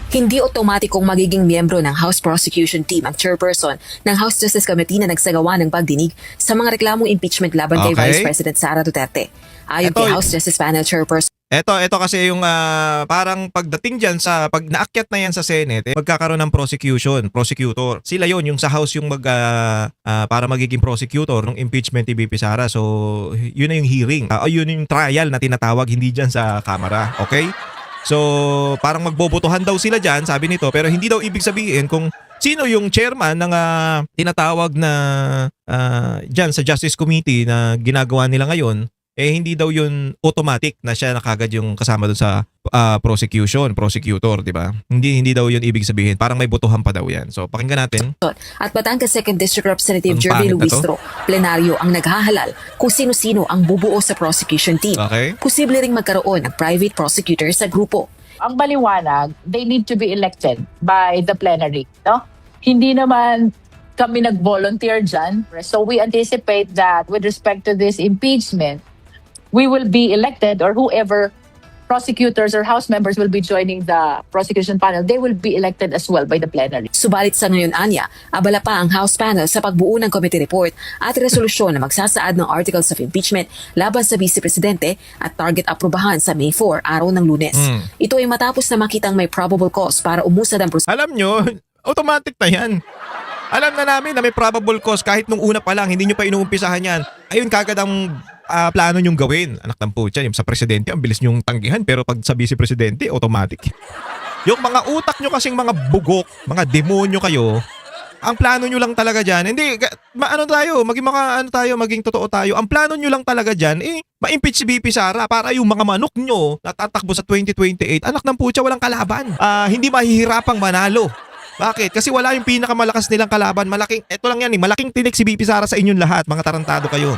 Hindi otomatikong magiging miyembro ng House Prosecution Team ang chairperson ng House Justice Committee na nagsagawa ng pagdinig sa mga reklamong impeachment laban kay Okay. Vice President Sara Duterte. Ayon Ito- kay House Justice Panel Chairperson Ito kasi yung parang pagdating dyan sa, pag naakyat na yan sa Senate, magkakaroon ng prosecutor. Sila yon yung sa House yung para magiging prosecutor ng impeachment ni VP Sara. So, yun na yung hearing. Yun yung trial na tinatawag, hindi dyan sa Kamara. Okay? So, parang magbobotohan daw sila dyan, sabi nito, pero hindi daw ibig sabihin kung sino yung chairman ng tinatawag na dyan sa Justice Committee na ginagawa nila ngayon, hindi daw yun automatic na siya na kagad yung kasama doon sa prosecutor, di ba? Hindi daw yun ibig sabihin. Parang may botohan pa daw yan. So, pakinggan natin. at Batangas 2nd District Representative Ang Jervy pangit na to. Luistro, plenaryo ang naghahalal kung sino-sino ang bubuo sa prosecution team. Okay? Posible ring magkaroon ng private prosecutor sa grupo. Ang maliwanag, they need to be elected by the plenary. No? Hindi naman kami nag-volunteer dyan. So we anticipate that with respect to this impeachment, we will be elected, or whoever prosecutors or House members will be joining the prosecution panel, they will be elected as well by the plenary. Subalit sa ngayon anya, abala pa ang House panel sa pagbuo ng committee report at resolusyon na magsasaad ng articles of impeachment laban sa Vice Presidente at target aprobahan sa May 4, araw ng Lunes. Ito ay matapos na makitang may probable cause para umusad ang prosecution. Alam nyo, automatic na yan. Alam na namin na may probable cause kahit nung una pa lang, hindi nyo pa inuumpisahan yan. Ayun kagad ang plano nyong gawin. Anak ng putya, yung sa presidente, ang bilis nyong tanggihan, pero pag sa vice presidente, automatic. Yung mga utak nyo kasing mga bugok, mga demonyo kayo, ang plano nyo lang talaga dyan, hindi, maging totoo tayo, ang plano nyo lang talaga dyan, ma-impeach si VP Sara para yung mga manok nyo na tatakbo sa 2028, anak ng putya, walang kalaban. Hindi mahihirapang manalo. Bakit? Kasi wala yung pinakamalakas nilang kalaban. Malaking tinik si VP Sara sa inyong lahat, mga tarantado kayo.